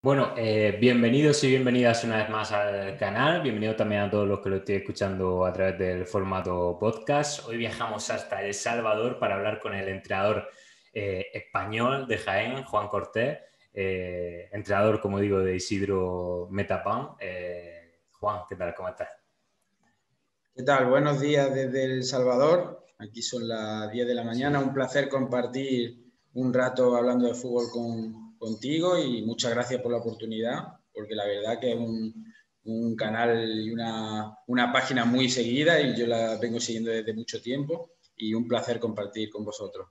Bueno, bienvenidos y bienvenidas una vez más al canal. Bienvenido también a todos los que lo estoy escuchando a través del formato podcast. Hoy viajamos hasta El Salvador para hablar con el entrenador español de Jaén, Juan Cortés, entrenador, como digo, de Isidro Metapán. Juan, ¿qué tal? ¿Cómo estás? ¿Qué tal? Buenos días desde El Salvador. Aquí son las 10 de la mañana. Sí. Un placer compartir un rato hablando de fútbol contigo y muchas gracias por la oportunidad, porque la verdad que es un canal y una página muy seguida y yo la vengo siguiendo desde mucho tiempo y un placer compartir con vosotros.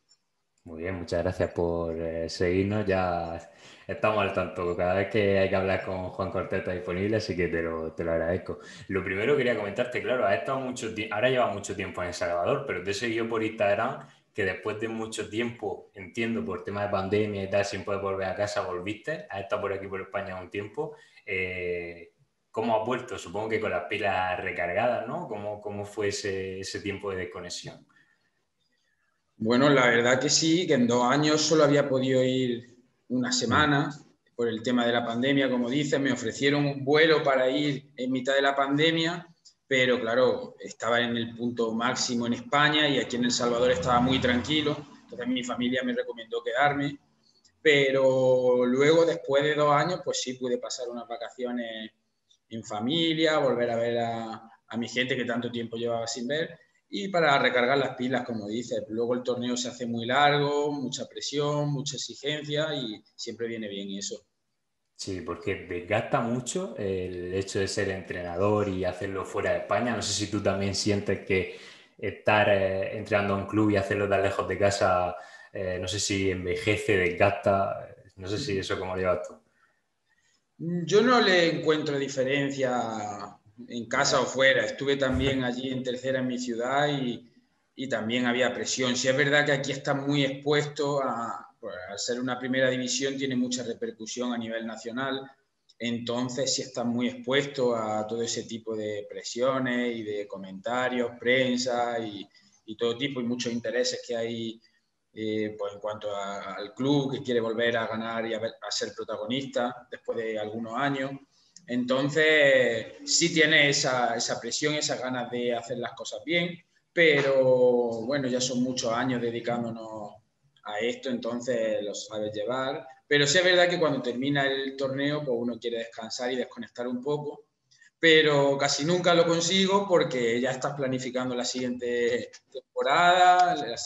Muy bien, muchas gracias por seguirnos. Ya estamos al tanto. Cada vez que hay que hablar con Juan Cortés está disponible, así que te lo agradezco. Lo primero quería comentarte, claro, has estado mucho ahora lleva mucho tiempo en El Salvador, pero te he seguido por Instagram que después de mucho tiempo, entiendo, por tema de pandemia y tal, sin poder volver a casa, volviste. Has estado por aquí, por España, un tiempo. ¿Cómo has vuelto? Supongo que con las pilas recargadas, ¿no? ¿Cómo fue ese tiempo de desconexión? Bueno, la verdad que sí, que en 2 años solo había podido ir una Mm. semana por el tema de la pandemia, como dices, me ofrecieron un vuelo para ir en mitad de la pandemia, pero claro, estaba en el punto máximo en España y aquí en El Salvador estaba muy tranquilo, entonces mi familia me recomendó quedarme, pero luego, después de 2 años, pues sí pude pasar unas vacaciones en familia, volver a ver a mi gente que tanto tiempo llevaba sin ver y para recargar las pilas, como dices. Luego el torneo se hace muy largo, mucha presión, mucha exigencia y siempre viene bien eso. Sí, porque desgasta mucho el hecho de ser entrenador y hacerlo fuera de España. No sé si tú también sientes que estar entrenando a un club y hacerlo tan lejos de casa, no sé si envejece, desgasta, no sé si eso cómo lo llevas tú. Yo no le encuentro diferencia en casa o Ya. fuera. Estuve también allí en tercera en mi ciudad y también había presión. Sí es verdad que aquí está muy expuesto pues, al ser una primera división, tiene mucha repercusión a nivel nacional. Entonces sí está muy expuesto a todo ese tipo de presiones y de comentarios, prensa y todo tipo y muchos intereses que hay pues en cuanto al club que quiere volver a ganar y a ser protagonista después de algunos años. Entonces, sí tiene esa presión, esas ganas de hacer las cosas bien, pero bueno, ya son muchos años dedicándonos a esto, entonces lo sabes llevar. Pero sí es verdad que cuando termina el torneo, pues uno quiere descansar y desconectar un poco, pero casi nunca lo consigo porque ya estás planificando la siguiente temporada, el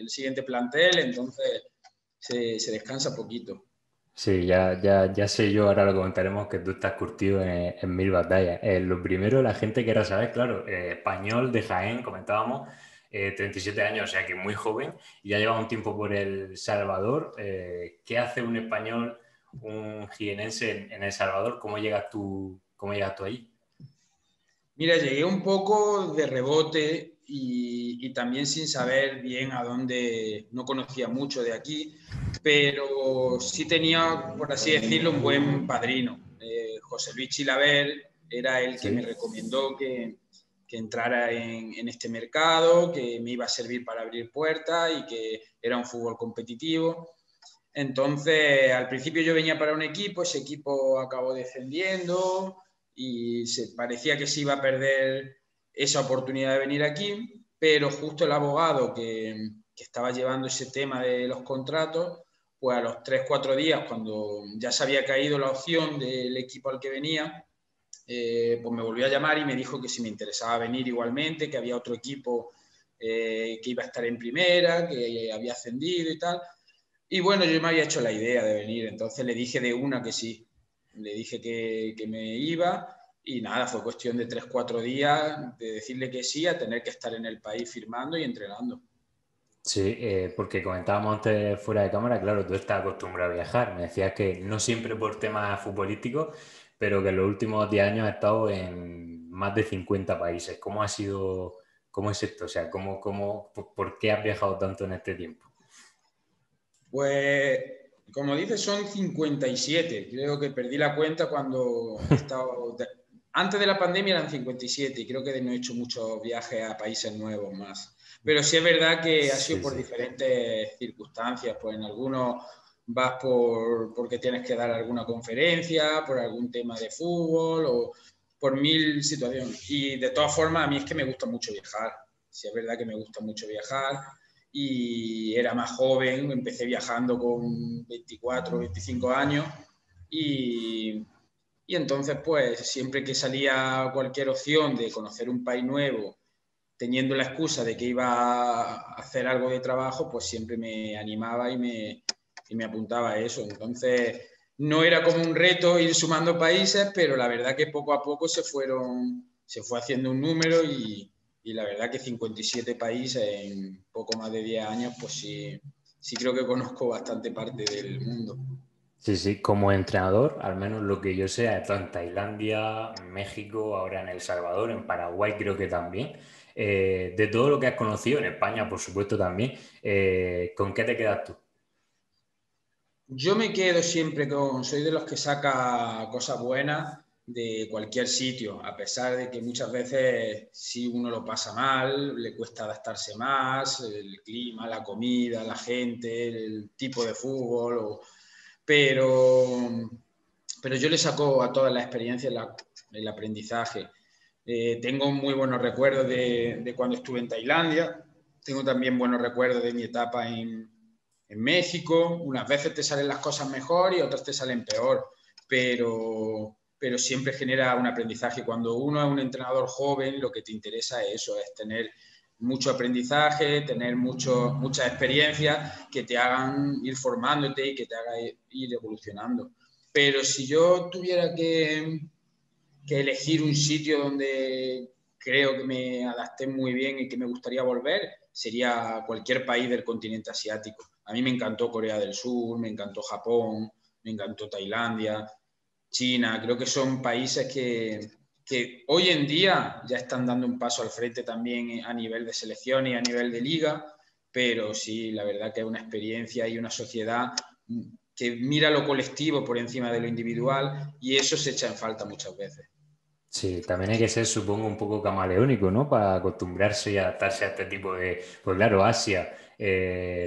siguiente plantel, entonces se descansa poquito. Sí, ya sé yo, ahora lo comentaremos, que tú estás curtido en mil batallas. Lo primero, la gente quiera saber, claro, español de Jaén, comentábamos, 37 años, o sea que muy joven, y ya lleva un tiempo por El Salvador. ¿Qué hace un español, un jienense en El Salvador? ¿Cómo llegas tú ahí? Mira, llegué un poco de rebote y también sin saber bien a dónde, no conocía mucho de aquí, pero sí tenía, por así decirlo, un buen padrino. José Luis Chilaver era el que me Sí. recomendó que entrara en este mercado, que me iba a servir para abrir puertas y que era un fútbol competitivo. Entonces, al principio yo venía para un equipo, ese equipo acabó descendiendo y se parecía que se iba a perder esa oportunidad de venir aquí, pero justo el abogado que estaba llevando ese tema de los contratos, pues a los 3 4 días, cuando ya se había caído la opción del equipo al que venía, pues me volvió a llamar y me dijo que si me interesaba venir igualmente, que había otro equipo que iba a estar en primera, que había ascendido y tal. Y bueno, yo me había hecho la idea de venir, entonces le dije de una que sí, le dije que me iba y nada, fue cuestión de 3 4 días de decirle que sí a tener que estar en el país firmando y entrenando. Sí, porque comentábamos antes fuera de cámara, claro, tú estás acostumbrado a viajar. Me decías que no siempre por temas futbolísticos, pero que en los últimos 10 años has estado en más de 50 países. ¿Cómo ha sido, cómo es esto? O sea, ¿por qué has viajado tanto en este tiempo? Pues, como dices, son 57. Creo que perdí la cuenta cuando he estado... Antes de la pandemia eran 57 y creo que no he hecho muchos viajes a países nuevos más. Pero sí es verdad que ha sido Sí, por sí. diferentes circunstancias. Pues en algunos vas porque tienes que dar alguna conferencia, por algún tema de fútbol o por mil situaciones. Y de todas formas, a mí es que me gusta mucho viajar. Sí, es verdad que me gusta mucho viajar y era más joven, empecé viajando con 24, 25 años y, y entonces pues siempre que salía cualquier opción de conocer un país nuevo, teniendo la excusa de que iba a hacer algo de trabajo, pues siempre me animaba y me apuntaba a eso. Entonces no era como un reto ir sumando países, pero la verdad que poco a poco se fue haciendo un número y la verdad que 57 países en poco más de 10 años, pues sí, sí creo que conozco bastante parte del mundo. Sí, sí, como entrenador, al menos lo que yo sé, ha estado en Tailandia, en México, ahora en El Salvador, en Paraguay creo que también. De todo lo que has conocido, en España por supuesto también, ¿con qué te quedas tú? Yo me quedo siempre soy de los que saca cosas buenas de cualquier sitio, a pesar de que muchas veces si uno lo pasa mal, le cuesta adaptarse más, el clima, la comida, la gente, el tipo de fútbol, pero, pero yo le saco a toda la experiencia el aprendizaje. Tengo muy buenos recuerdos de cuando estuve en Tailandia, tengo también buenos recuerdos de mi etapa en México. Unas veces te salen las cosas mejor y otras te salen peor, pero siempre genera un aprendizaje. Cuando uno es un entrenador joven, lo que te interesa es eso, es tener mucho aprendizaje, tener muchas experiencias que te hagan ir formándote y que te hagan ir evolucionando. Pero si yo tuviera que elegir un sitio donde creo que me adapté muy bien y que me gustaría volver, sería cualquier país del continente asiático. A mí me encantó Corea del Sur, me encantó Japón, me encantó Tailandia, China. Creo que son países que hoy en día ya están dando un paso al frente también a nivel de selección y a nivel de liga, pero sí, la verdad que es una experiencia y una sociedad que mira lo colectivo por encima de lo individual y eso se echa en falta muchas veces. Sí, también hay que ser, supongo, un poco camaleónico, ¿no? Para acostumbrarse y adaptarse a este tipo de... Pues claro, Asia,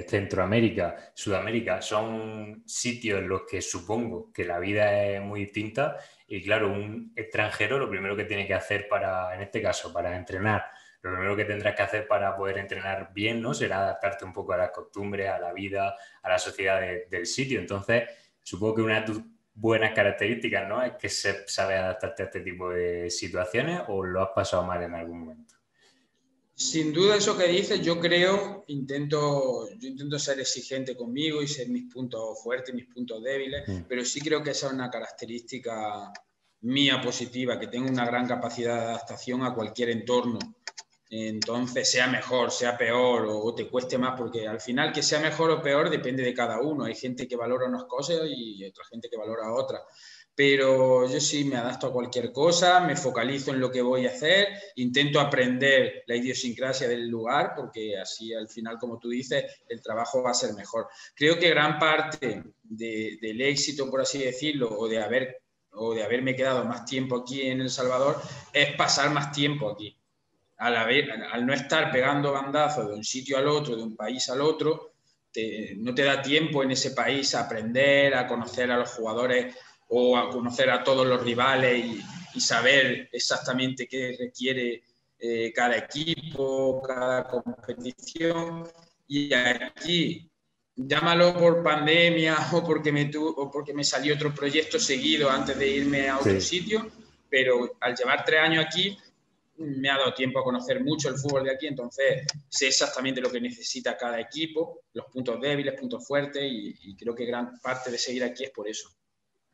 Centroamérica, Sudamérica, son sitios en los que supongo que la vida es muy distinta y claro, un extranjero lo primero que tiene que hacer para, en este caso, para entrenar, lo primero que tendrás que hacer para poder entrenar bien, ¿no? Será adaptarte un poco a las costumbres, a la vida, a la sociedad del sitio. Entonces, supongo que una de tus buenas características, ¿no? Es que sabes adaptarte a este tipo de situaciones o lo has pasado mal en algún momento. Sin duda eso que dices, yo intento ser exigente conmigo y ser mis puntos fuertes, mis puntos débiles, Mm. pero sí creo que esa es una característica mía positiva, que tengo una gran capacidad de adaptación a cualquier entorno. Entonces, sea mejor, sea peor o te cueste más, porque al final que sea mejor o peor depende de cada uno. Hay gente que valora unas cosas y otra gente que valora otras. Pero yo sí me adapto a cualquier cosa, me focalizo en lo que voy a hacer, intento aprender la idiosincrasia del lugar, porque así al final, como tú dices, el trabajo va a ser mejor. Creo que gran parte del éxito, por así decirlo, o de haberme quedado más tiempo aquí en El Salvador, es pasar más tiempo aquí al no estar pegando bandazos de un sitio al otro, de un país al otro, no te da tiempo en ese país a aprender, a conocer a los jugadores o a conocer a todos los rivales y saber exactamente qué requiere cada equipo, cada competición. Y aquí, llámalo por pandemia o porque me salió otro proyecto seguido antes de irme a otro Sí. sitio, pero al llevar 3 años aquí me ha dado tiempo a conocer mucho el fútbol de aquí, entonces sé exactamente lo que necesita cada equipo, los puntos débiles, puntos fuertes, y creo que gran parte de seguir aquí es por eso.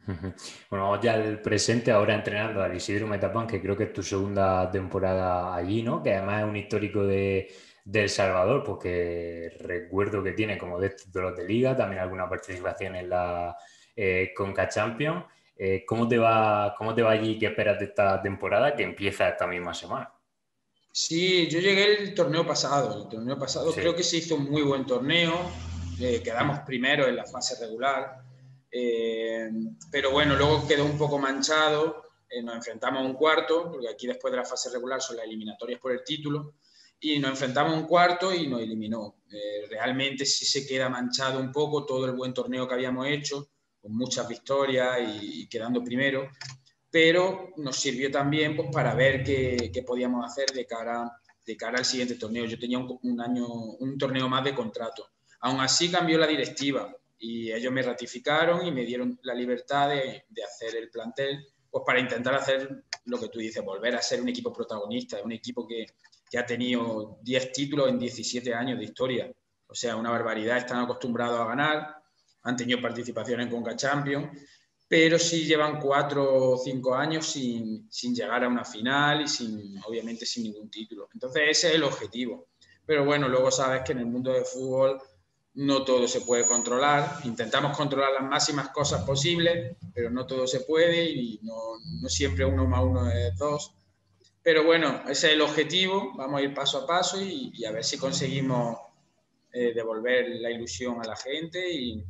Ujú. Bueno, vamos ya al presente, ahora entrenando al Isidro Metapán, que creo que es tu segunda temporada allí, ¿no? Que además es un histórico de El Salvador, porque recuerdo que tiene como 10 títulos de liga, también alguna participación en la Conca Champions. Cómo te va allí? ¿Qué esperas de esta temporada que empieza esta misma semana? Sí, yo llegué el torneo pasado creo Sí. que se hizo un muy buen torneo, quedamos primero en la fase regular, eh, pero bueno, luego quedó un poco manchado, nos enfrentamos a un cuarto, porque aquí después de la fase regular son las eliminatorias por el título, y nos enfrentamos a un cuarto y nos eliminó. Realmente sí se queda manchado un poco todo el buen torneo que habíamos hecho, con muchas victorias y quedando primero, pero nos sirvió también pues, para ver qué podíamos hacer de cara al siguiente torneo. Yo tenía un torneo más de contrato. Aún así cambió la directiva y ellos me ratificaron y me dieron la libertad de hacer el plantel pues para intentar hacer lo que tú dices, volver a ser un equipo protagonista, un equipo que ha tenido 10 títulos en 17 años de historia. O sea, una barbaridad, están acostumbrados a ganar, han tenido participación en Conca Champions, pero sí llevan 4 o 5 años sin llegar a una final y obviamente sin ningún título. Entonces ese es el objetivo. Pero bueno, luego sabes que en el mundo del fútbol no todo se puede controlar. Intentamos controlar las máximas cosas posibles, pero no todo se puede y no siempre 1 más 1 es 2. Pero bueno, ese es el objetivo. Vamos a ir paso a paso y a ver si conseguimos devolver la ilusión a la gente y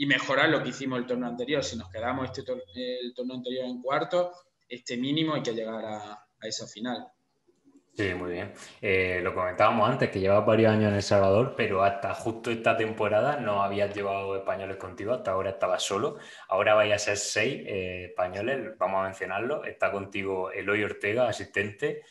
mejorar lo que hicimos el torneo anterior. Si nos quedamos el torneo anterior en cuarto, mínimo hay que llegar a esa final. Sí, muy bien. Lo comentábamos antes, que llevas varios años en El Salvador, pero hasta justo esta temporada no habías llevado españoles contigo, hasta ahora estabas solo. Ahora vais a ser 6 españoles, vamos a mencionarlo. Está contigo Eloy Ortega, asistente,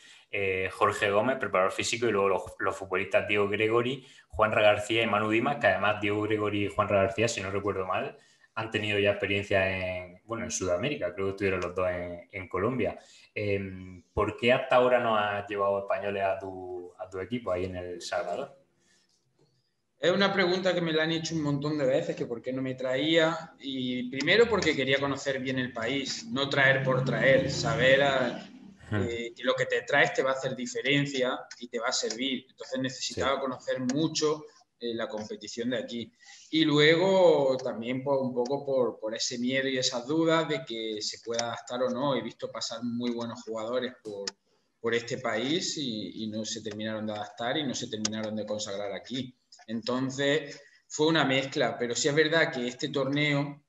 Jorge Gómez, preparador físico, y luego los futbolistas Diego Gregory, Juanra García y Manu Dimas, que además Diego Gregory y Juanra García, si no recuerdo mal, han tenido ya experiencia en Sudamérica, creo que estuvieron los dos en Colombia. ¿Por qué hasta ahora no has llevado españoles a tu equipo ahí en El Salvador? Es una pregunta que me la han hecho un montón de veces, que por qué no me traía. Y primero porque quería conocer bien el país, no traer por traer, saber que lo que te traes te va a hacer diferencia y te va a servir. Entonces necesitaba conocer mucho la competición de aquí. Y luego también un poco por ese miedo y esas dudas de que se pueda adaptar o no. He visto pasar muy buenos jugadores por este país y no se terminaron de adaptar y no se terminaron de consagrar aquí. Entonces fue una mezcla, pero sí es verdad que este torneo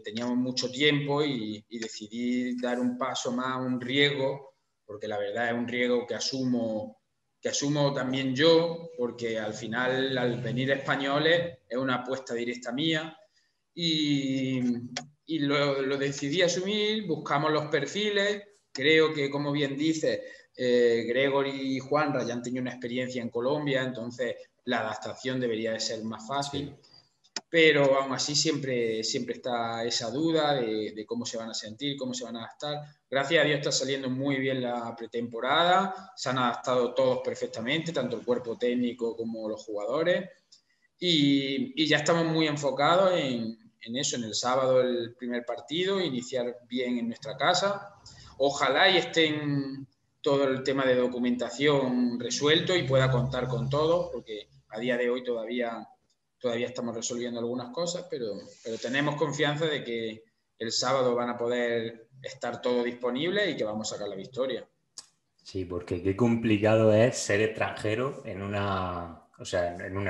teníamos mucho tiempo y decidí dar un paso más, un riesgo, porque la verdad es un riesgo que asumo también yo, porque al final al venir españoles es una apuesta directa mía y, lo decidí asumir, buscamos los perfiles, creo que como bien dices, Gregory y Juanra ya han tenido una experiencia en Colombia, entonces la adaptación debería de ser más fácil. Sí. Pero aún así siempre está esa duda de cómo se van a sentir, cómo se van a adaptar. Gracias a Dios está saliendo muy bien la pretemporada, se han adaptado todos perfectamente, tanto el cuerpo técnico como los jugadores, y ya estamos muy enfocados en eso, en el sábado el primer partido, iniciar bien en nuestra casa. Ojalá y estén todo el tema de documentación resuelto y pueda contar con todo, porque a día de hoy todavía estamos resolviendo algunas cosas, pero tenemos confianza de que el sábado van a poder estar todo disponible y que vamos a sacar la victoria. Sí, porque qué complicado es ser extranjero en una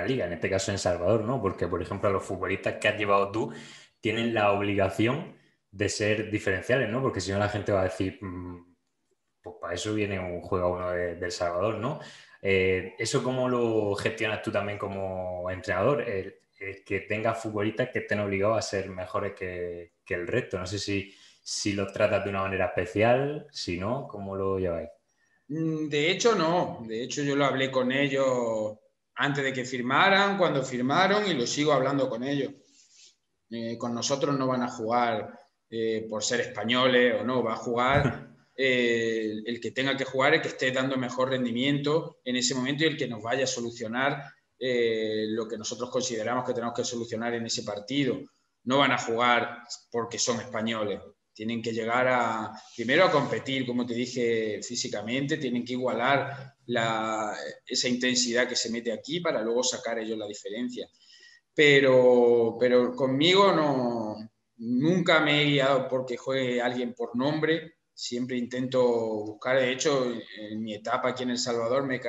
liga, en este caso en Salvador, ¿no? Porque, por ejemplo, los futbolistas que has llevado tú tienen la obligación de ser diferenciales, ¿no? Porque si no la gente va a decir, pues para eso viene un juego uno de El Salvador, ¿no? ¿Eso cómo lo gestionas tú también como entrenador? El que tengas futbolistas que estén obligados a ser mejores que el resto. No sé si los tratas de una manera especial, si no, ¿cómo lo lleváis? De hecho, no. De hecho, yo lo hablé con ellos antes de que firmaran, cuando firmaron, y lo sigo hablando con ellos. Con nosotros no van a jugar por ser españoles o no, va a jugar el que tenga que jugar, el que esté dando mejor rendimiento en ese momento y el que nos vaya a solucionar lo que nosotros consideramos que tenemos que solucionar en ese partido. No van a jugar porque son españoles. Tienen que llegar primero a competir, como te dije, físicamente, tienen que igualar esa intensidad que se mete aquí para luego sacar ellos la diferencia. Pero conmigo nunca me he guiado porque juegue alguien por nombre, siempre intento buscar, de hecho, en mi etapa aquí en El Salvador me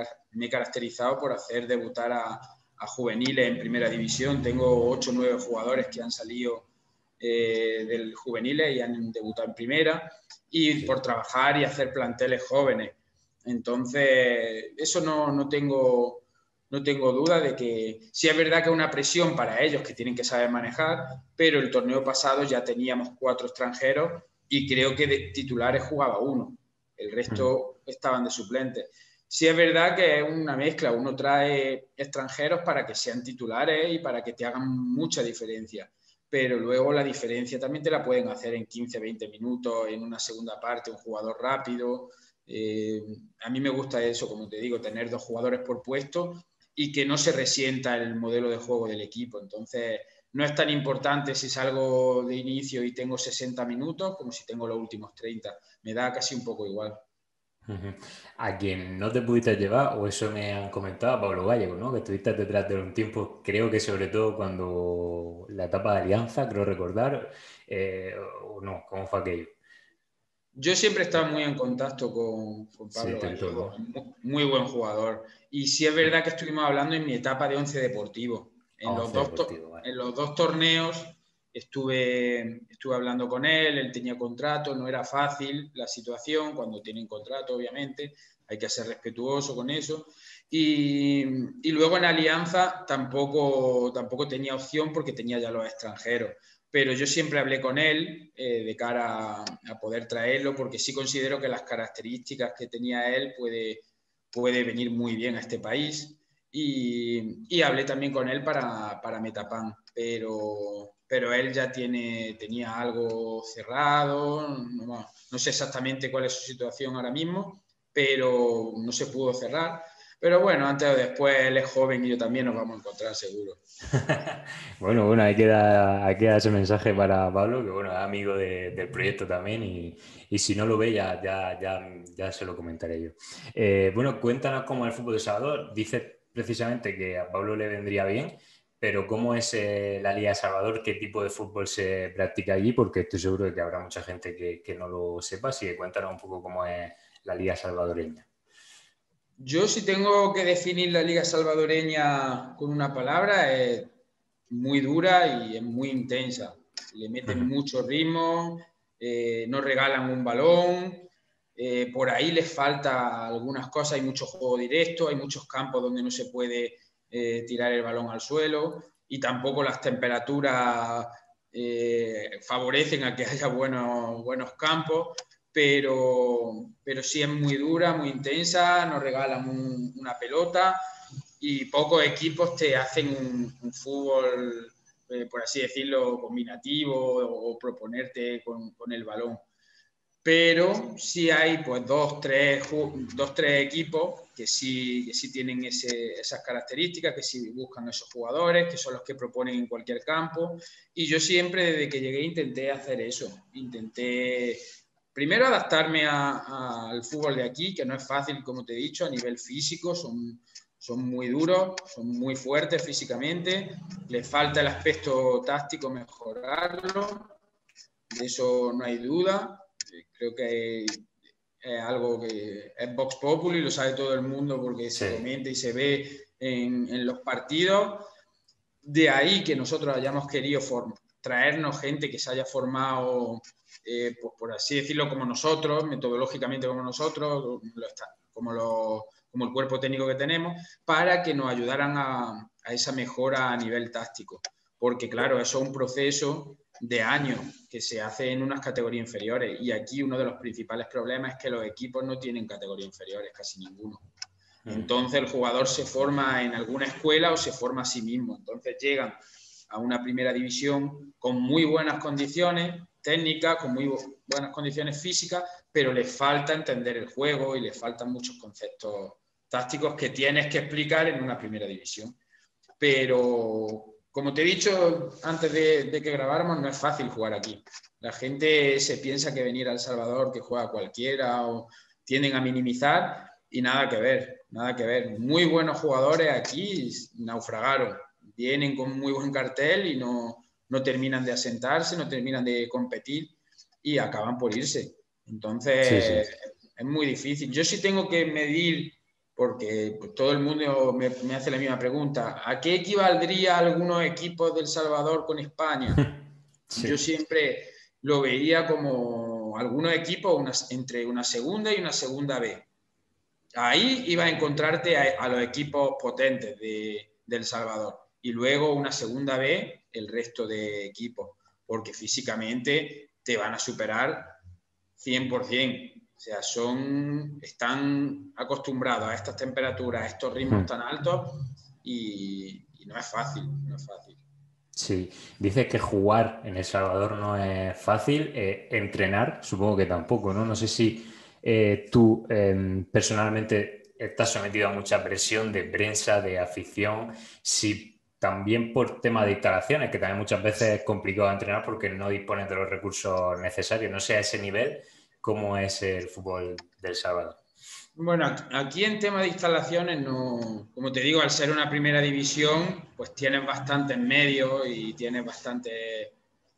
he caracterizado por hacer debutar a juveniles en primera división, tengo 8 o 9 jugadores que han salido del juveniles y han debutado en primera, y por trabajar y hacer planteles jóvenes. Entonces, eso no tengo duda de que sí es verdad que es una presión para ellos que tienen que saber manejar, pero el torneo pasado ya teníamos 4 extranjeros y creo que de titulares jugaba uno, el resto estaban de suplentes. Sí es verdad que es una mezcla, uno trae extranjeros para que sean titulares y para que te hagan mucha diferencia, pero luego la diferencia también te la pueden hacer en 15, 20 minutos, en una segunda parte, un jugador rápido. A mí me gusta eso, como te digo, tener 2 jugadores por puesto y que no se resienta el modelo de juego del equipo. Entonces, no es tan importante si salgo de inicio y tengo 60 minutos como si tengo los últimos 30. Me da casi un poco igual. A quien no te pudiste llevar, o eso me han comentado, Pablo Gallego, ¿no? Que estuviste detrás de un tiempo, creo que sobre todo cuando la etapa de Alianza, creo recordar, o no, ¿cómo fue aquello? Yo siempre he estado muy en contacto con Sí, Pablo Tentó, Gallego, ¿no? muy buen jugador. Y sí es verdad que estuvimos hablando en mi etapa de Once Deportivo. A 11 Deportivo, vale. En los 2 torneos estuve hablando con él, él tenía contrato, no era fácil la situación cuando tienen contrato, obviamente, hay que ser respetuoso con eso. Y luego en Alianza tampoco tenía opción porque tenía ya los extranjeros, pero yo siempre hablé con él de cara a poder traerlo, porque sí considero que las características que tenía él puede venir muy bien a este país. Y hablé también con él para Metapan, pero él ya tenía algo cerrado, no sé exactamente cuál es su situación ahora mismo, pero no se pudo cerrar. Pero bueno, antes o después él es joven y yo también nos vamos a encontrar seguro. Bueno, hay que dar ese mensaje para Pablo, que bueno, es amigo del proyecto también, y si no lo ve, ya se lo comentaré yo. Bueno, cuéntanos cómo es el fútbol de Salvador. Dices precisamente que a Pablo le vendría bien, pero ¿cómo es la Liga de Salvador? ¿Qué tipo de fútbol se practica allí? Porque estoy seguro de que habrá mucha gente que no lo sepa, así que cuéntanos un poco cómo es la Liga salvadoreña. Yo si tengo que definir la liga salvadoreña con una palabra, es muy dura y es muy intensa. Le meten mucho ritmo, no regalan un balón, por ahí les falta algunas cosas, hay mucho juego directo, hay muchos campos donde no se puede tirar el balón al suelo y tampoco las temperaturas favorecen a que haya buenos campos, pero sí es muy dura, muy intensa, nos regalan una pelota y pocos equipos te hacen un fútbol, por así decirlo, combinativo o proponerte con el balón. Pero sí hay pues dos, tres equipos que sí tienen esas características, que sí buscan esos jugadores, que son los que proponen en cualquier campo. Y yo siempre, desde que llegué, intenté hacer eso. Intenté primero adaptarme al fútbol de aquí, que no es fácil, como te he dicho, a nivel físico, son muy duros, son muy fuertes físicamente, les falta el aspecto táctico mejorarlo, de eso no hay duda. Creo que es algo que es Vox Populi, lo sabe todo el mundo porque se Sí. comenta y se ve en los partidos. De ahí que nosotros hayamos querido traernos gente que se haya formado, pues por así decirlo, como nosotros, metodológicamente como nosotros, como el cuerpo técnico que tenemos, para que nos ayudaran a esa mejora a nivel táctico. Porque claro, eso es un proceso de años que se hace en unas categorías inferiores. Y aquí uno de los principales problemas es que los equipos no tienen categorías inferiores, casi ninguno. Entonces el jugador se forma en alguna escuela o se forma a sí mismo. Entonces llegan a una primera división con muy buenas condiciones técnicas, con muy buenas condiciones físicas, pero les falta entender el juego y les faltan muchos conceptos tácticos que tienes que explicar en una primera división. Pero, como te he dicho antes de que grabáramos, no es fácil jugar aquí. La gente se piensa que venir a El Salvador, que juega cualquiera, o tienden a minimizar, y nada que ver, nada que ver. Muy buenos jugadores aquí naufragaron, vienen con muy buen cartel y no terminan de asentarse, no terminan de competir y acaban por irse. Sí, sí. Entonces, es muy difícil. Yo sí tengo que medir, porque pues, todo el mundo me hace la misma pregunta, ¿a qué equivaldría algunos equipos del Salvador con España? Yo Sí. siempre lo veía como algunos equipos entre una segunda y una segunda B. Ahí iba a encontrarte a los equipos potentes de El Salvador y luego una segunda B el resto de equipos, porque físicamente te van a superar 100%. O sea, están acostumbrados a estas temperaturas, a estos ritmos tan altos y no es fácil, no es fácil. Sí, dices que jugar en El Salvador no es fácil, entrenar supongo que tampoco, ¿no? No sé si tú personalmente estás sometido a mucha presión de prensa, de afición, si también por tema de instalaciones, que también muchas veces es complicado entrenar porque no dispones de los recursos necesarios, no sé a ese nivel cómo es el fútbol del Salvador. Bueno, aquí en tema de instalaciones, no, como te digo, al ser una primera división, pues tienes bastantes medios y tienes bastantes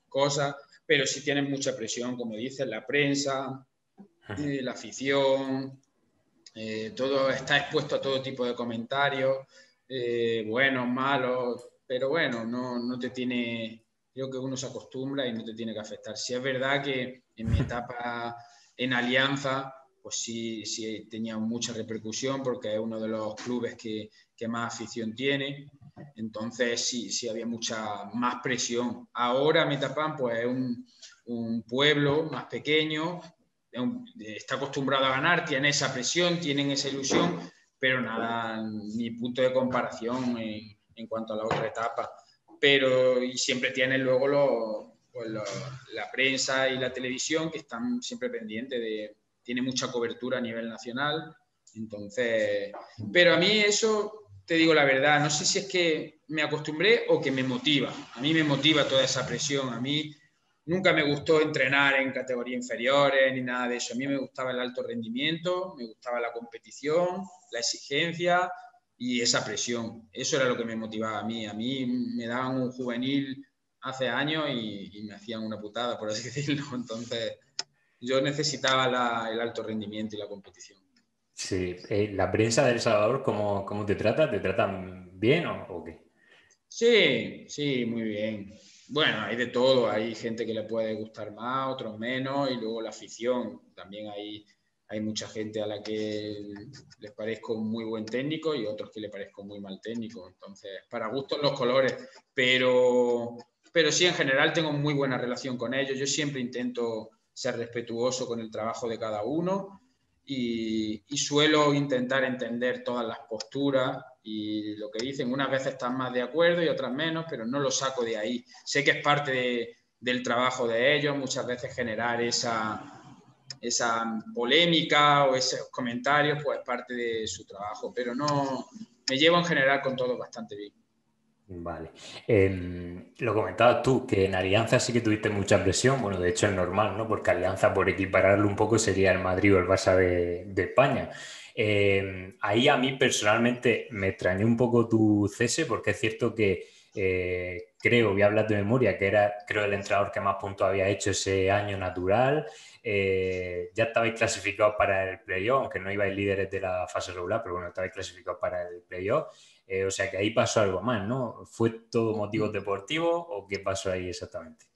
cosas, pero sí tienes mucha presión, como dices, la prensa, la afición, todo está expuesto a todo tipo de comentarios, buenos, malos, pero bueno, no te tiene, creo que uno se acostumbra y no te tiene que afectar. Si es verdad que en mi etapa en Alianza, pues sí tenía mucha repercusión porque es uno de los clubes que más afición tiene. Entonces sí había mucha más presión. Ahora Metapán pues es un pueblo más pequeño, está acostumbrado a ganar, tiene esa presión, tienen esa ilusión, pero nada, ni punto de comparación en cuanto a la otra etapa. Pero y siempre tienen luego la prensa y la televisión que están siempre pendientes tiene mucha cobertura a nivel nacional. Entonces, pero a mí eso, te digo la verdad, no sé si es que me acostumbré o que me motiva. A mí me motiva toda esa presión. A mí nunca me gustó entrenar en categorías inferiores ni nada de eso. A mí me gustaba el alto rendimiento, me gustaba la competición, la exigencia y esa presión. Eso era lo que me motivaba a mí. A mí me daban un juvenil hace años y me hacían una putada, por así decirlo. Entonces yo necesitaba el alto rendimiento y la competición. Sí, la prensa de El Salvador, ¿cómo te trata? ¿Te tratan bien o qué? Sí, muy bien. Bueno, hay de todo, hay gente que le puede gustar más, otros menos, y luego la afición. También hay mucha gente a la que les parezco muy buen técnico y otros que le parezco muy mal técnico. Entonces, para gustos los colores, pero sí, en general tengo muy buena relación con ellos. Yo siempre intento ser respetuoso con el trabajo de cada uno y suelo intentar entender todas las posturas y lo que dicen. Unas veces están más de acuerdo y otras menos, pero no lo saco de ahí. Sé que es parte del trabajo de ellos, muchas veces generar esa polémica o esos comentarios, pues es parte de su trabajo, pero no, me llevo en general con todo bastante bien. Vale. Lo comentabas tú, que en Alianza sí que tuviste mucha presión. Bueno, de hecho es normal, ¿no? Porque Alianza, por equipararlo un poco, sería el Madrid o el Barça de España. Ahí a mí personalmente me extrañó un poco tu cese, porque es cierto que creo, voy a hablar de memoria, que era, creo, el entrenador que más puntos había hecho ese año natural. Ya estabais clasificados para el playoff, aunque no ibais líderes de la fase regular, pero bueno, estabais clasificados para el playoff. O sea que ahí pasó algo más, ¿no? ¿Fue todo motivos deportivos o qué pasó ahí exactamente?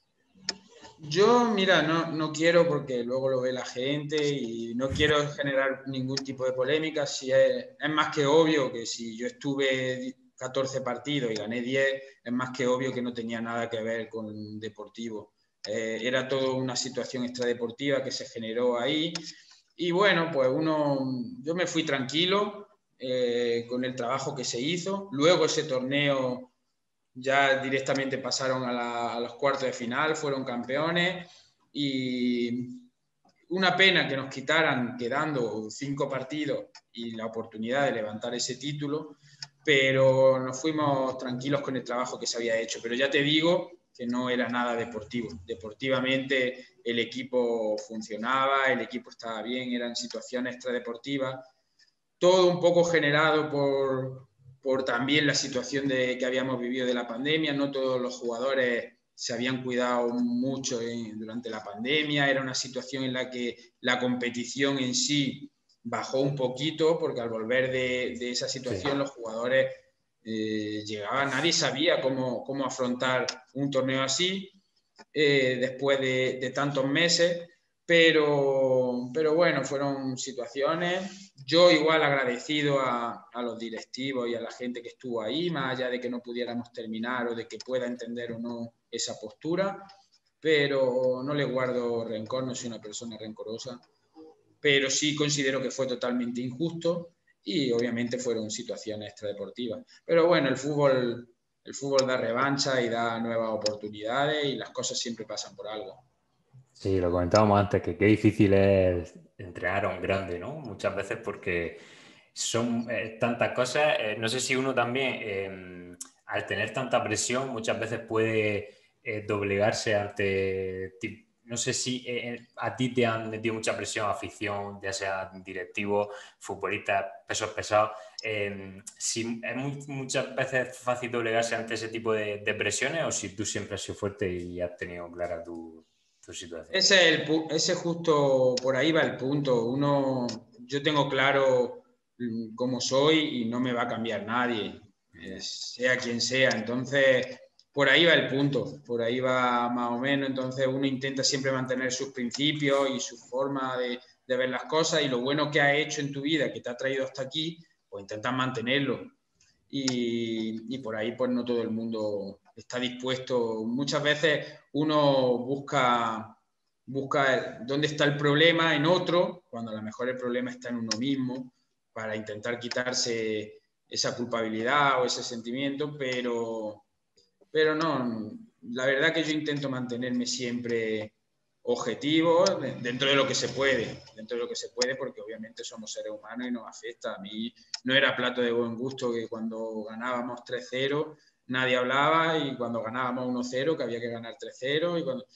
Yo, mira, no quiero porque luego lo ve la gente y no quiero generar ningún tipo de polémica. Si es más que obvio que si yo estuve 14 partidos y gané 10, es más que obvio que no tenía nada que ver con deportivo. Era toda una situación extradeportiva que se generó ahí. Y bueno, pues yo me fui tranquilo con el trabajo que se hizo. Luego ese torneo ya directamente pasaron a los cuartos de final, fueron campeones y una pena que nos quitaran quedando 5 partidos y la oportunidad de levantar ese título, pero nos fuimos tranquilos con el trabajo que se había hecho. Pero ya te digo que no era nada deportivo. Deportivamente el equipo funcionaba, el equipo estaba bien, eran situaciones extradeportivas, todo un poco generado por también la situación que habíamos vivido de la pandemia. No todos los jugadores se habían cuidado mucho durante la pandemia. Era una situación en la que la competición en sí bajó un poquito porque al volver de esa Sí. situación los jugadores llegaban, nadie sabía cómo afrontar un torneo así después de tantos meses. pero bueno, fueron situaciones. Yo igual agradecido a los directivos y a la gente que estuvo ahí, más allá de que no pudiéramos terminar o de que pueda entender o no esa postura, pero no le guardo rencor, no soy una persona rencorosa, pero sí considero que fue totalmente injusto y obviamente fueron situaciones extradeportivas. Pero bueno, el fútbol da revancha y da nuevas oportunidades y las cosas siempre pasan por algo. Sí, lo comentábamos antes, que qué difícil es entrenar a un grande, ¿no? Muchas veces porque son tantas cosas. No sé si uno también, al tener tanta presión, muchas veces puede doblegarse ante... No sé si a ti te han metido mucha presión, afición, ya sea directivos, futbolistas, pesos pesados. Si es muchas veces fácil doblegarse ante ese tipo de presiones o si tú siempre has sido fuerte y has tenido clara tu situación. Ese justo por ahí va el punto. Yo tengo claro cómo soy y no me va a cambiar nadie, sea quien sea. Entonces, por ahí va el punto, por ahí va más o menos. Entonces, uno intenta siempre mantener sus principios y su forma de ver las cosas y lo bueno que ha hecho en tu vida, que te ha traído hasta aquí, pues intentas mantenerlo. Y por ahí pues no todo el mundo está dispuesto. Muchas veces uno busca dónde está el problema en otro, cuando a lo mejor el problema está en uno mismo, para intentar quitarse esa culpabilidad o ese sentimiento, pero no, la verdad que yo intento mantenerme siempre objetivo dentro de lo que se puede, dentro de lo que se puede, porque obviamente somos seres humanos y nos afecta. A mí no era plato de buen gusto que cuando ganábamos 3-0 nadie hablaba y cuando ganábamos 1-0 que había que ganar 3-0 y cuando, o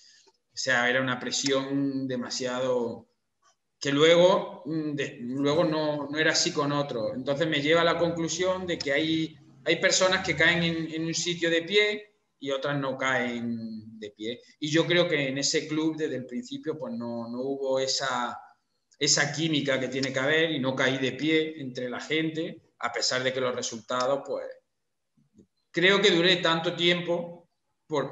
sea, era una presión demasiado que luego no era así con otros. Entonces me lleva a la conclusión de que hay personas que caen en un sitio de pie y otras no caen de pie. Y yo creo que en ese club desde el principio pues no hubo esa química que tiene que haber y no caí de pie entre la gente, a pesar de que los resultados, pues creo que duré tanto tiempo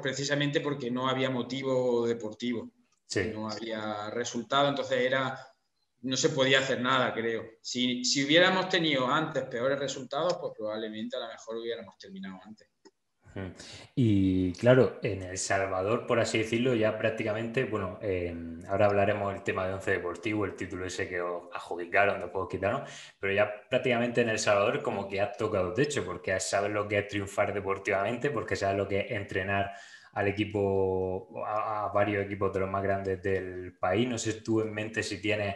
precisamente porque no había motivo deportivo, Sí. no había resultado, entonces no se podía hacer nada, creo. Si hubiéramos tenido antes peores resultados, pues probablemente a lo mejor hubiéramos terminado antes. Ujú. Y claro, en El Salvador, por así decirlo, ya prácticamente, bueno, ahora hablaremos del tema de Once Deportivo, el título ese que os adjudicaron, después os quitaron, pero ya prácticamente en El Salvador como que has tocado techo, porque sabes lo que es triunfar deportivamente, porque sabes lo que es entrenar al equipo, a varios equipos de los más grandes del país. No sé tú en mente si tienes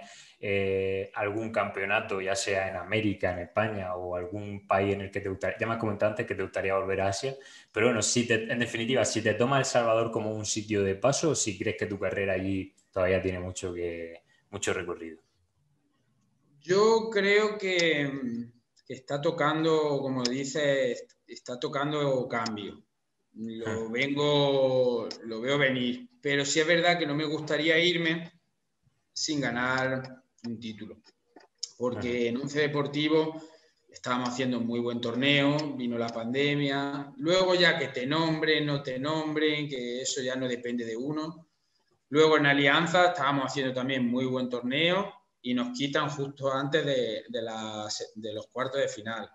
algún campeonato, ya sea en América, en España o algún país en el que te gustaría, ya me has comentado antes que te gustaría volver a Asia, pero bueno, en definitiva, si te toma El Salvador como un sitio de paso o si crees que tu carrera allí todavía tiene mucho recorrido. Yo creo que está tocando, como dices, está tocando cambio. Lo veo venir, pero sí es verdad que no me gustaría irme sin ganar un título, porque en Once Deportivo estábamos haciendo un muy buen torneo, vino la pandemia, luego ya que te nombren, no te nombren, que eso ya no depende de uno. Luego en Alianza estábamos haciendo también muy buen torneo y nos quitan justo antes de los cuartos de final.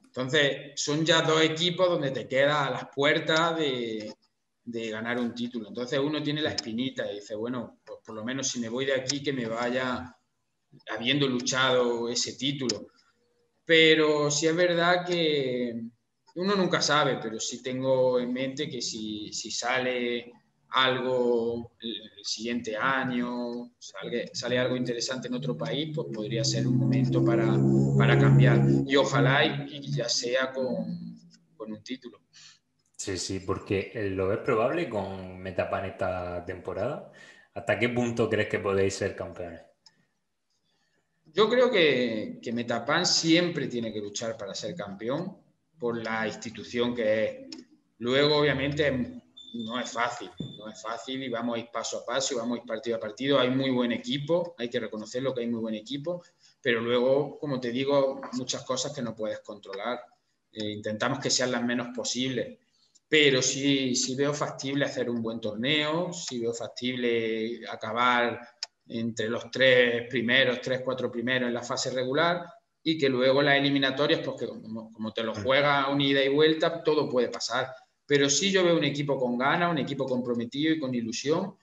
Entonces, son ya dos equipos donde te quedas a las puertas de ganar un título. Entonces, uno tiene la espinita y dice, bueno, pues por lo menos si me voy de aquí, que me vaya habiendo luchado ese título. Pero sí es verdad que uno nunca sabe, pero sí tengo en mente que si sale algo el siguiente año, sale algo interesante en otro país, pues podría ser un momento para cambiar. Y ojalá y ya sea con un título. Sí, sí, porque lo ves probable con Metapan esta temporada. ¿Hasta qué punto crees que podéis ser campeones? Yo creo que Metapan siempre tiene que luchar para ser campeón por la institución que es. Luego, obviamente, no es fácil y vamos a ir paso a paso y vamos a ir partido a partido. Hay muy buen equipo, hay que reconocerlo que hay muy buen equipo, pero luego, como te digo, muchas cosas que no puedes controlar. Intentamos que sean las menos posibles, pero sí veo factible hacer un buen torneo, sí veo factible acabar entre los tres primeros, tres, cuatro primeros en la fase regular, y que luego las eliminatorias, pues que como te lo juega un ida y vuelta, todo puede pasar. Pero sí yo veo un equipo con ganas, un equipo comprometido y con ilusión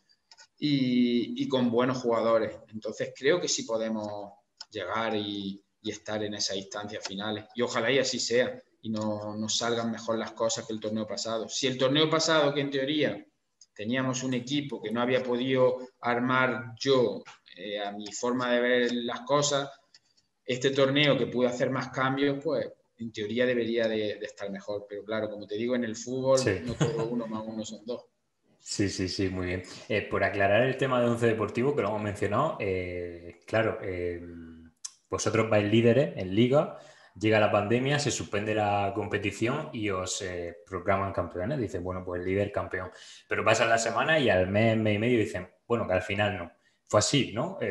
y con buenos jugadores. Entonces creo que sí podemos llegar y estar en esas instancias finales. Y ojalá y así sea y no nos salgan mejor las cosas que el torneo pasado. Si el torneo pasado, que en teoría teníamos un equipo que no había podido armar yo a mi forma de ver las cosas, este torneo que pude hacer más cambios, pues en teoría debería de estar mejor. Pero claro, como te digo, en el fútbol Sí. no todo 1 más 1 son 2. Sí, sí, sí, muy bien. Por aclarar el tema de Once Deportivo, que lo hemos mencionado, claro, vosotros vais líderes en Liga, llega la pandemia, se suspende la competición y os proclaman campeones. Dicen, bueno, pues líder campeón. Pero pasan la semana y al mes y medio dicen, bueno, que al final no. Fue así, ¿no? ¿O cómo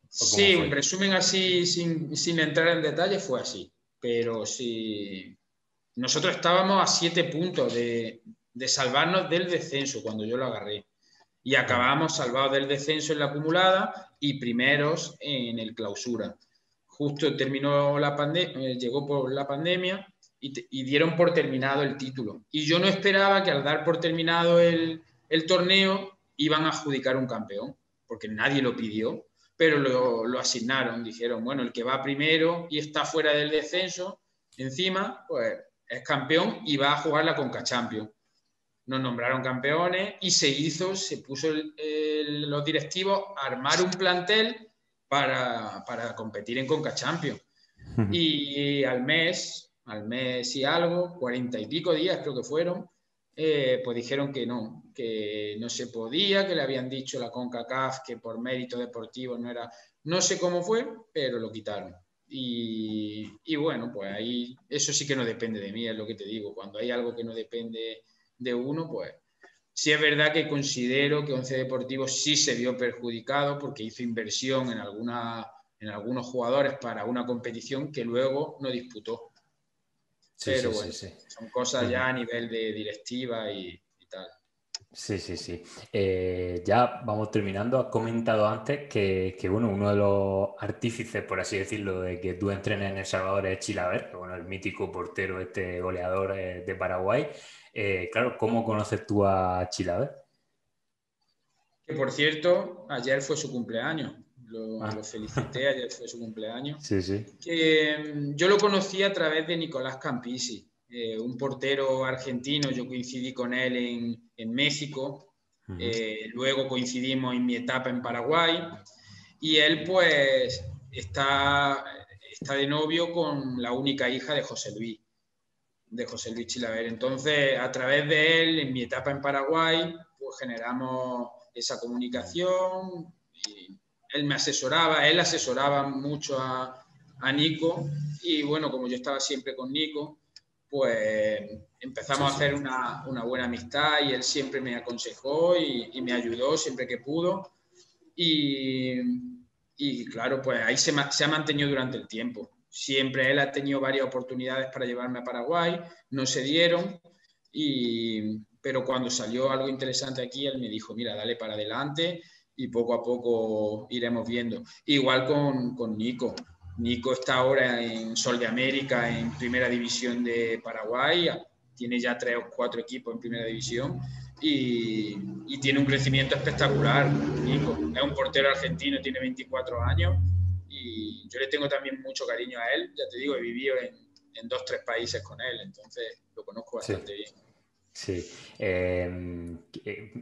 Sí, un fue? resumen así, sin entrar en detalle, fue así. Pero sí, nosotros estábamos a 7 puntos de salvarnos del descenso cuando yo lo agarré. Y Ajá. acabamos salvados del descenso en la acumulada y primeros en el clausura. Justo terminó la pandemia, llegó por la pandemia y dieron por terminado el título. Y yo no esperaba que al dar por terminado el torneo iban a adjudicar un campeón, porque nadie lo pidió, pero lo asignaron. Dijeron, bueno, el que va primero y está fuera del descenso, encima, pues es campeón y va a jugar la Conca Champions. Nos nombraron campeones y se puso los directivos a armar un plantel para competir en Conca Champions. Y al mes y algo, 40 y pico días creo que fueron, pues dijeron que no se podía, que le habían dicho la CONCACAF que por mérito deportivo no era, no sé cómo fue, pero lo quitaron. Y bueno, pues ahí, eso sí que no depende de mí, es lo que te digo, cuando hay algo que no depende de uno, pues sí es verdad que considero que Once Deportivo sí se vio perjudicado porque hizo inversión en algunos jugadores para una competición que luego no disputó. Sí, Pero sí, sí, bueno, sí. son cosas ya a nivel de directiva y tal. Sí, sí, sí. Ya vamos terminando. Has comentado antes bueno, uno de los artífices, por así decirlo, de que tú entrenes en El Salvador es Chilaver, que, bueno, el mítico portero, este goleador de Paraguay. Claro, ¿cómo conoces tú a Chilaver? Que por cierto, ayer fue su cumpleaños. Lo Ah, felicité, ayer fue su cumpleaños. sí, sí. Que yo lo conocí a través de Nicolás Campisi, un portero argentino. Yo coincidí con él en México, Ujú. luego coincidimos en mi etapa en Paraguay y él pues está de novio con la única hija de José Luis Chilaver. Entonces, a través de él, en mi etapa en Paraguay, pues generamos esa comunicación y él asesoraba mucho a Nico y bueno, como yo estaba siempre con Nico, pues Sí, empezamos a sí. hacer una buena amistad y él siempre me aconsejó y me ayudó siempre que pudo y, y claro, pues ahí se ha mantenido durante el tiempo. Siempre él ha tenido varias oportunidades para llevarme a Paraguay, no se dieron, pero cuando salió algo interesante aquí, él me dijo, mira, dale para adelante y poco a poco iremos viendo. Igual con Nico. Nico está ahora en Sol de América, en Primera División de Paraguay, tiene ya 3 o 4 equipos en Primera División y tiene un crecimiento espectacular, Nico. Es un portero argentino, tiene 24 años y yo le tengo también mucho cariño a él. Ya te digo, he vivido en 2 o 3 países con él, entonces lo conozco Sí. bastante bien. Sí.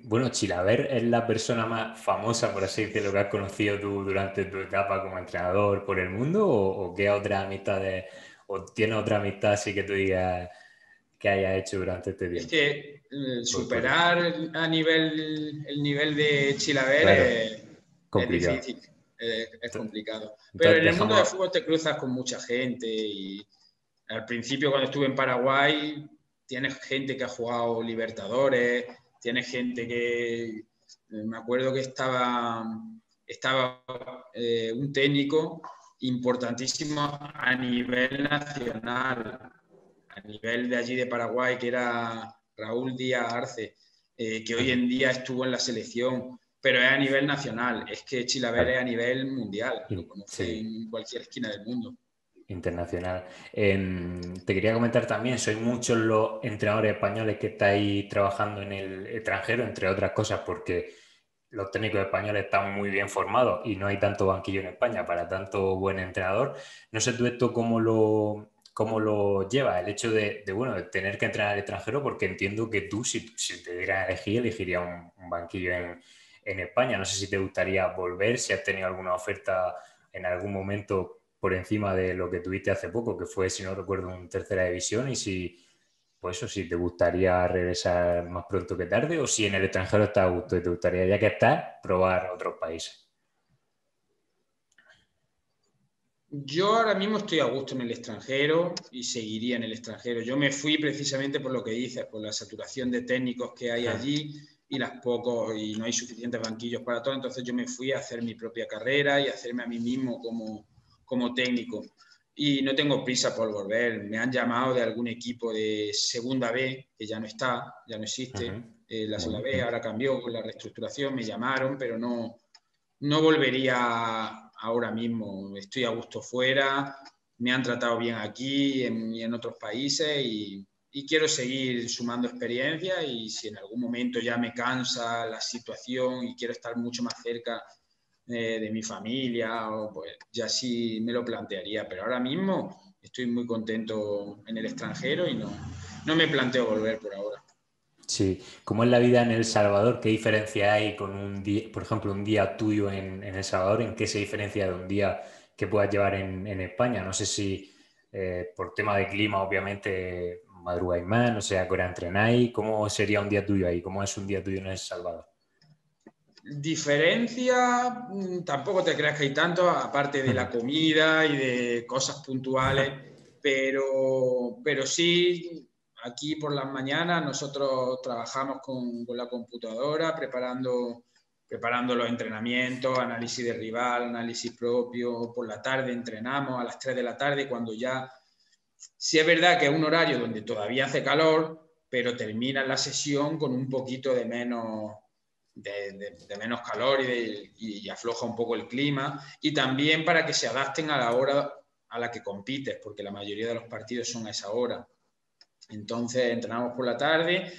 Bueno, Chilaver es la persona más famosa, por así decirlo, que has conocido tú durante tu etapa como entrenador por el mundo, o qué otras amistades, o tienes otra amistad así que tú digas que hayas hecho durante este Es tiempo? que Por- superar el nivel de Chilaver Claro, es complicado. difícil, es complicado. Pero Entonces en el mundo del dejamos. fútbol te cruzas con mucha gente y al principio cuando estuve en Paraguay tienes gente que ha jugado Libertadores, tienes gente que, me acuerdo que estaba un técnico importantísimo a nivel nacional, a nivel de allí de Paraguay, que era Raúl Díaz Arce, que hoy Ajá. en día estuvo en la selección. pero es a nivel nacional. Es que Chilaver es Claro. a nivel mundial, lo conoce Sí, en cualquier esquina del mundo. internacional. Te quería comentar también, sois muchos los entrenadores españoles que estáis trabajando en el extranjero, entre otras cosas, porque los técnicos españoles están muy bien formados y no hay tanto banquillo en España para tanto buen entrenador. No sé tú esto cómo lo llevas, el hecho bueno, de tener que entrenar al extranjero, porque entiendo que tú, si te dieran a elegir, elegirías un banquillo en España. No sé si te gustaría volver, si has tenido alguna oferta en algún momento por encima de lo que tuviste hace poco, que fue, si no recuerdo, en tercera división, y si pues eso, si te gustaría regresar más pronto que tarde o si en el extranjero estás a gusto y te gustaría, ya que estás, probar otros países. Yo ahora mismo estoy a gusto en el extranjero y seguiría en el extranjero. Yo me fui precisamente por lo que dices, por la saturación de técnicos que hay allí y y no hay suficientes banquillos para todo. Entonces yo me fui a hacer mi propia carrera y a hacerme a mí mismo como técnico. Y no tengo prisa por volver. Me han llamado de algún equipo de Segunda B, que ya no está, ya no existe. Ujú. La Segunda Bueno, B ahora cambió con la reestructuración, me llamaron, pero no volvería ahora mismo. Estoy a gusto fuera, me han tratado bien aquí y en otros países y quiero seguir sumando experiencia y si en algún momento ya me cansa la situación y quiero estar mucho más cerca de mi familia, pues ya sí me lo plantearía. Pero ahora mismo estoy muy contento en el extranjero y no me planteo volver por ahora. sí. ¿Cómo es la vida en El Salvador? ¿Qué diferencia hay con un día, por ejemplo, un día tuyo en El Salvador? ¿En qué se diferencia de un día que puedas llevar en España? No sé si por tema de clima, obviamente, madrugáis más, no sé, a qué hora entrenáis. ¿Cómo sería un día tuyo ahí? ¿Cómo es un día tuyo en El Salvador? Diferencia, tampoco te creas que hay tanto, aparte de la comida y de cosas puntuales, pero sí, aquí por las mañanas nosotros trabajamos con la computadora, preparando los entrenamientos, análisis de rival, análisis propio, por la tarde entrenamos a las 3 de la tarde, cuando ya, sí es verdad que es un horario donde todavía hace calor, pero termina la sesión con un poquito de menos calor y afloja un poco el clima, y también para que se adapten a la hora a la que compites, porque la mayoría de los partidos son a esa hora. Entonces entrenamos por la tarde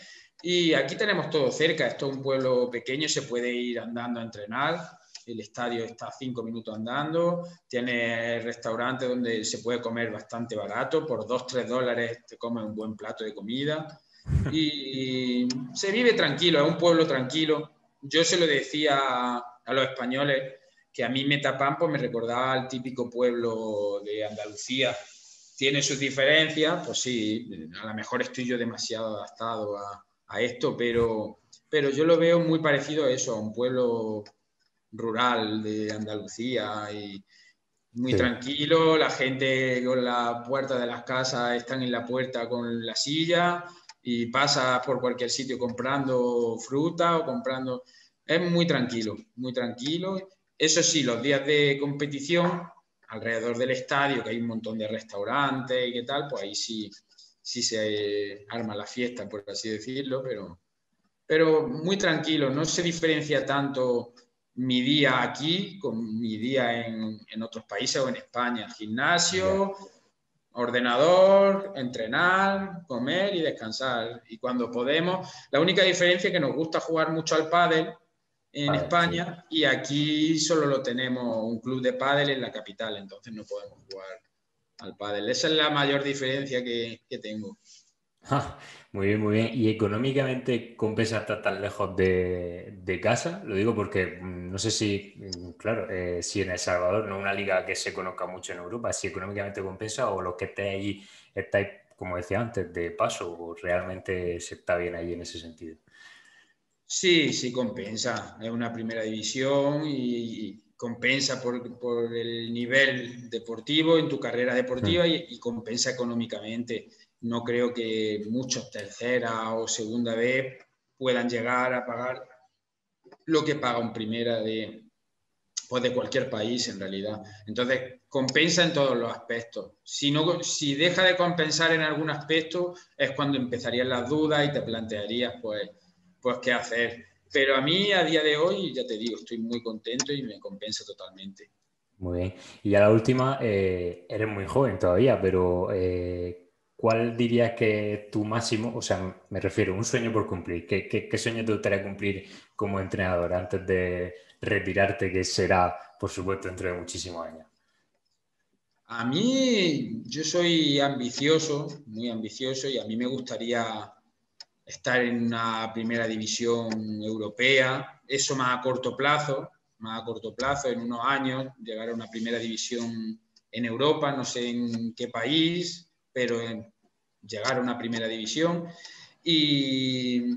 y aquí tenemos todo cerca. Esto es un pueblo pequeño, se puede ir andando a entrenar. El estadio está a 5 minutos andando. Tiene restaurantes donde se puede comer bastante barato. Por $2, $3 te comes un buen plato de comida. Y se vive tranquilo, es un pueblo tranquilo. Yo se lo decía a los españoles que a mí Metapán pues me recordaba al típico pueblo de Andalucía. Tiene sus diferencias, pues sí, a lo mejor estoy yo demasiado adaptado a esto, pero yo lo veo muy parecido a eso, a un pueblo rural de Andalucía y muy Sí. tranquilo, la gente con la puerta de las casas están en la puerta con la silla y pasas por cualquier sitio comprando fruta o comprando... Es muy tranquilo, muy tranquilo. Eso sí, los días de competición, alrededor del estadio, que hay un montón de restaurantes y qué tal, pues ahí sí se arma la fiesta, por así decirlo, pero muy tranquilo, no se diferencia tanto mi día aquí con mi día en otros países o en España. Ya. Gimnasio, ordenador, entrenar, comer y descansar. Y cuando podemos, la única diferencia es que nos gusta jugar mucho al pádel en Vale, sí. España y aquí solo lo tenemos un club de pádel en la capital, entonces no podemos jugar al pádel. Esa es la mayor diferencia que tengo. Ah, muy bien, muy bien. ¿Y económicamente compensa estar tan lejos de casa? Lo digo porque no sé si, claro, si en El Salvador no es una liga que se conozca mucho en Europa, si económicamente compensa o los que estéis allí estáis, como decía antes, de paso o realmente se está bien allí en ese sentido. Sí, sí compensa. Es una primera división y compensa por el nivel deportivo en tu carrera deportiva Mm. y compensa económicamente. No creo que muchos tercera o segunda vez puedan llegar a pagar lo que paga un primera pues de cualquier país en realidad. Entonces, compensa en todos los aspectos. Si deja de compensar en algún aspecto, es cuando empezarían las dudas y te plantearías, pues qué hacer. Pero a mí, a día de hoy, ya te digo, estoy muy contento y me compensa totalmente. Muy bien. Y ya la última, eres muy joven todavía, pero ¿cuál dirías que es tu máximo? O sea, me refiero, un sueño por cumplir. ¿Qué sueño te gustaría cumplir como entrenador antes de retirarte, que será, por supuesto, dentro de muchísimos años? A mí, yo soy ambicioso, muy ambicioso, y a mí me gustaría estar en una primera división europea, eso más a corto plazo, en unos años, llegar a una primera división en Europa, no sé en qué país, pero llegar a una primera división. Y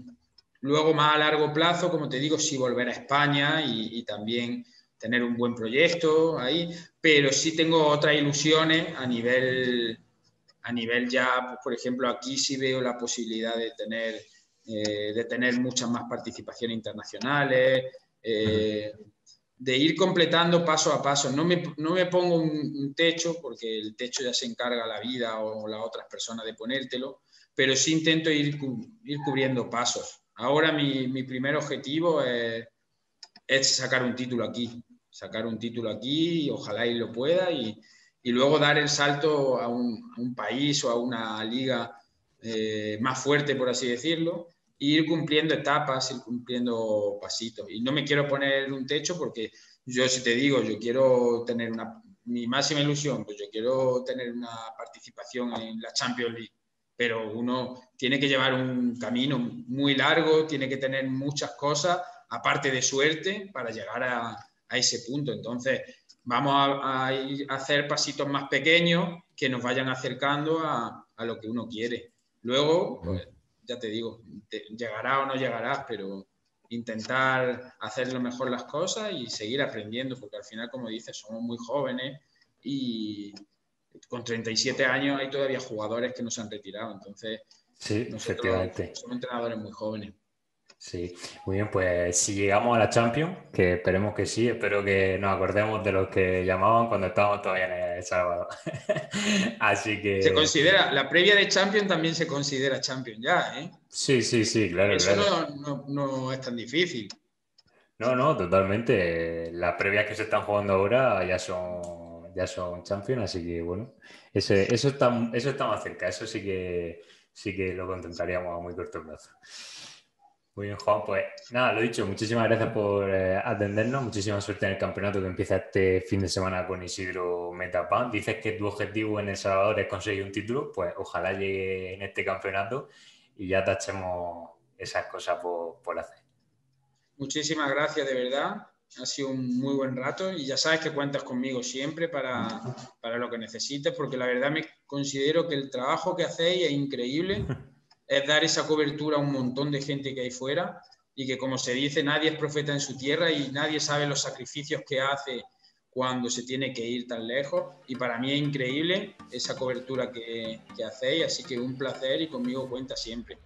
luego más a largo plazo, como te digo, sí volver a España y también tener un buen proyecto ahí, pero sí tengo otras ilusiones a nivel ya, pues, por ejemplo, aquí sí veo la posibilidad de tener muchas más participaciones internacionales, Ujú. de ir completando paso a paso. No me pongo un techo, porque el techo ya se encarga la vida o las otras personas de ponértelo, pero sí intento ir cubriendo pasos. Ahora mi primer objetivo es sacar un título aquí, y ojalá y lo pueda, y luego dar el salto a un país o a una liga más fuerte, por así decirlo, e ir cumpliendo etapas, ir cumpliendo pasitos. Y no me quiero poner un techo porque yo, si te digo, yo quiero tener mi máxima ilusión, pues yo quiero tener una participación en la Champions League, pero uno tiene que llevar un camino muy largo, tiene que tener muchas cosas aparte de suerte, para llegar a ese punto. Entonces, vamos a ir a hacer pasitos más pequeños que nos vayan acercando a lo que uno quiere. Luego, Ujú. pues ya te digo, llegará o no llegarás, pero intentar hacer lo mejor las cosas y seguir aprendiendo, porque al final, como dices, somos muy jóvenes y con 37 años hay todavía jugadores que no se han retirado. Entonces, Sí, nosotros efectivamente. somos entrenadores muy jóvenes. Sí, muy bien, pues si llegamos a la Champions, que esperemos que sí, espero que nos acordemos de los que llamaban cuando estábamos todavía en El Salvador. Así Se que considera, la previa de Champions también se considera Champions ya, ¿eh? sí, sí, sí, claro, Eso claro. no es tan difícil. No, no, totalmente. Las previas que se están jugando ahora ya son Champions, así que bueno, eso está más cerca, eso sí que lo contemplaríamos a muy corto plazo. Muy bien, Juan, pues nada, lo dicho, muchísimas gracias por atendernos, muchísima suerte en el campeonato que empieza este fin de semana con Isidro Metapán. Dices que tu objetivo en El Salvador es conseguir un título, pues ojalá llegue en este campeonato y ya tachemos esas cosas por hacer. Muchísimas gracias, de verdad. Ha sido un muy buen rato y ya sabes que cuentas conmigo siempre para lo que necesites, porque la verdad me considero que el trabajo que hacéis es increíble, es dar esa cobertura a un montón de gente que hay fuera y que, como se dice, nadie es profeta en su tierra y nadie sabe los sacrificios que hace cuando se tiene que ir tan lejos, y para mí es increíble esa cobertura que hacéis, así que un placer y conmigo cuenta siempre.